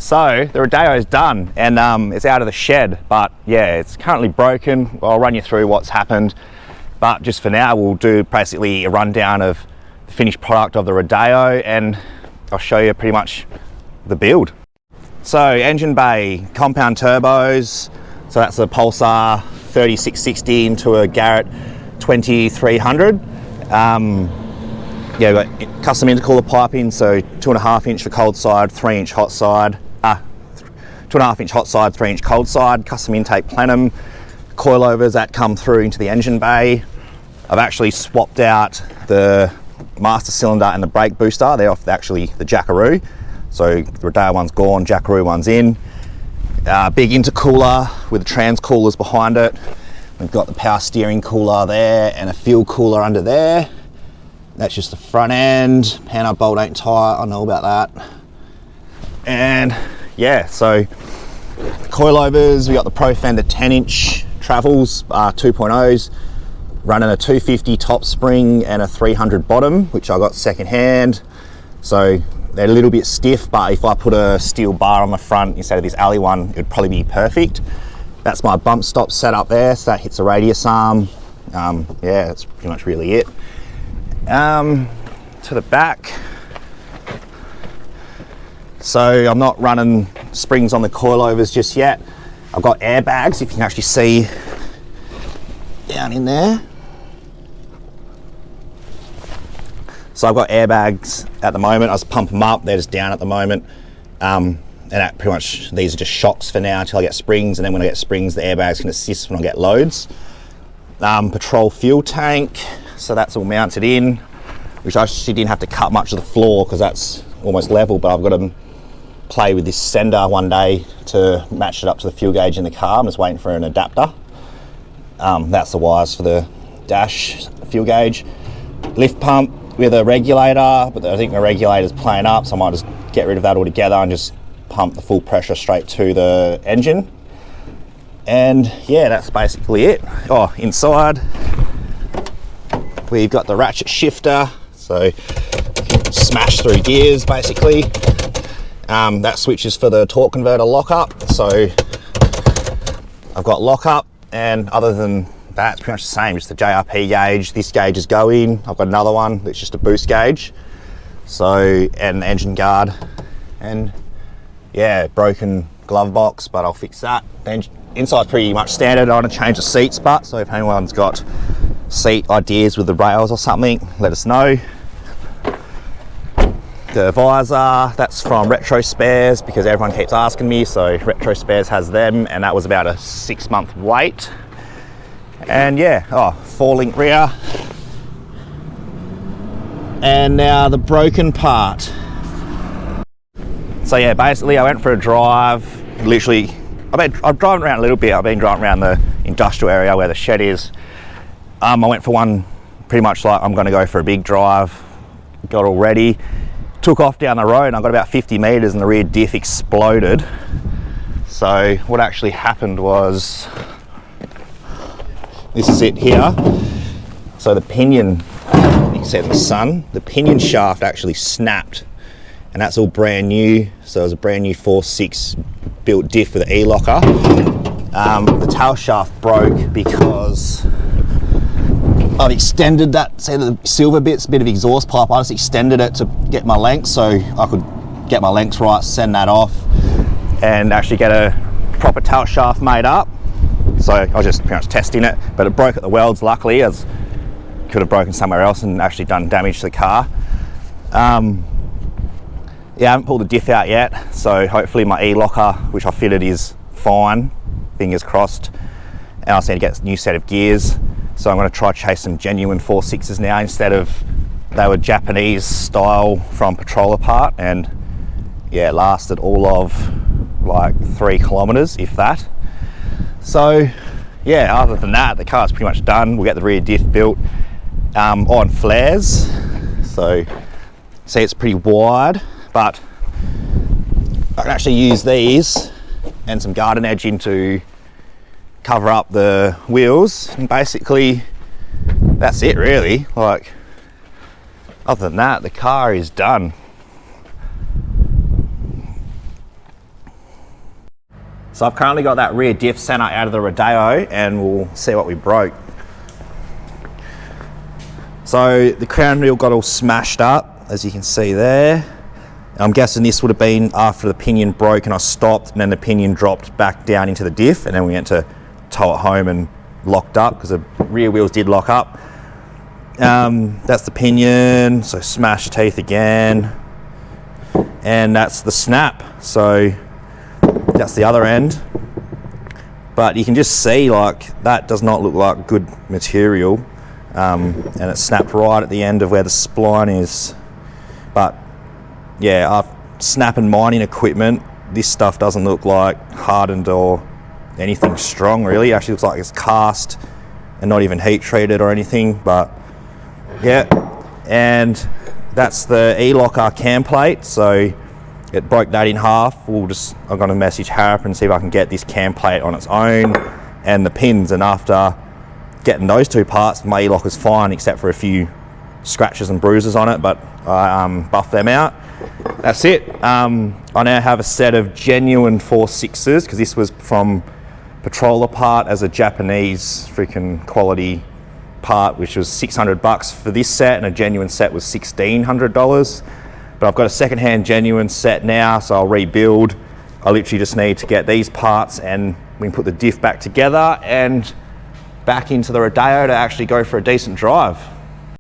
So the Rodeo is done, and it's out of the shed, but yeah, it's currently broken. I'll run you through what's happened, but just for now we'll do basically a rundown of the finished product of the Rodeo, and I'll show you pretty much the build. So engine bay, compound turbos, so that's a Pulsar 3660 into a Garrett 2300. Yeah, we've got custom intercooler piping, so 2.5 inch for cold side, 3 inch hot side, 2.5 inch hot side, 3 inch cold side, custom intake plenum, coilovers that come through into the engine bay. I've actually swapped out the master cylinder and the brake booster. They're off actually the Jackaroo. So the Rodeo one's gone, Jackaroo one's in. Big intercooler with the trans coolers behind it. We've got the power steering cooler there and a fuel cooler under there. That's just the front end. Panel bolt ain't tight, I know about that. And yeah, so coilovers, we got the Pro Fender 10 inch Travels 2.0s, running a 250 top spring and a 300 bottom, which I got second hand. So they're a little bit stiff, but if I put a steel bar on the front instead of this alley one, it'd probably be perfect. That's my bump stop set up there, so that hits a radius arm. Yeah, that's pretty much really it. To the back, so I'm not running springs on the coilovers just yet. I've got airbags, if you can actually see down in there. So I've got airbags at the moment. I just pump them up, they're just down at the moment. And that pretty much, these are just shocks for now until I get springs, and then when I get springs, the airbags can assist when I get loads. Patrol fuel tank, so that's all mounted in, which I actually didn't have to cut much of the floor because that's almost level, but I've got to play with this sender one day to match it up to the fuel gauge in the car. I'm just waiting for an adapter. That's the wires for the dash fuel gauge. Lift pump with a regulator, but I think the regulator's playing up, so I might just get rid of that altogether and just pump the full pressure straight to the engine. And yeah, that's basically it. Oh, inside we've got the ratchet shifter, so smash through gears basically. That switch is for the torque converter lockup, so I've got lockup, and other than that it's pretty much the same, just the JRP gauge. This gauge is going. I've got another one that's just a boost gauge, so, and the engine guard, and yeah, broken glove box, but I'll fix that. The inside's pretty much standard. I want to change the seats, but so if anyone's got seat ideas with the rails or something, let us know. The visor, that's from Retro Spares because everyone keeps asking me, so Retro Spares has them, and that was about a 6-month wait. And yeah, 4-link rear. And now the broken part. So yeah, basically I went for a drive, literally, I've driven around a little bit. I've been driving around the industrial area where the shed is. I went for one pretty much like I'm going to go for a big drive. Got all ready, took off down the road, and I got about 50 meters and the rear diff exploded. So what actually happened was, this is it here. So the pinion, you can see it in the sun, the pinion shaft actually snapped, and that's all brand new. So it was a brand new 4.6 built diff with an E-locker. The tail shaft broke because I've extended that, say the silver bits, bit of exhaust pipe, I just extended it to get my length so I could get my lengths right, send that off, and actually get a proper tail shaft made up. So I was just pretty much testing it, but it broke at the welds luckily, as could have broken somewhere else and actually done damage to the car. Yeah, I haven't pulled the diff out yet, so hopefully my E-locker, which I fitted, is fine, fingers crossed. And I just need to get a new set of gears. So I'm going to try chase some genuine 4.6s now instead of, they were Japanese style from Patroller part, and yeah, it lasted all of like 3 kilometers, if that. So yeah, other than that, the car's pretty much done. We'll get the rear diff built on flares. So see, it's pretty wide, but I can actually use these and some garden edging to cover up the wheels, and basically that's it really. Like, other than that, the car is done. So I've currently got that rear diff center out of the Rodeo, and we'll see what we broke. So the crown wheel got all smashed up, as you can see there. I'm guessing this would have been after the pinion broke and I stopped, and then the pinion dropped back down into the diff, and then we went to tow it home and locked up because the rear wheels did lock up. That's the pinion, so smashed teeth again. And that's the snap, so that's the other end. But you can just see, like, that does not look like good material. And it snapped right at the end of where the spline is. But yeah, snapping mining equipment, this stuff doesn't look like hardened or anything strong really. It actually looks like it's cast and not even heat treated or anything. But yeah, and that's the E-locker cam plate, so it broke that in half. I'm going to message Harrop and see if I can get this cam plate on its own and the pins, and after getting those two parts, my E-locker's fine except for a few scratches and bruises on it, but I buffed them out. That's it. I now have a set of genuine 4.6s because this was from Patroller part as a Japanese freaking quality part, which was $600 for this set, and a genuine set was $1,600. But I've got a second-hand genuine set now, so I'll rebuild. I literally just need to get these parts and we can put the diff back together and back into the Rodeo to actually go for a decent drive.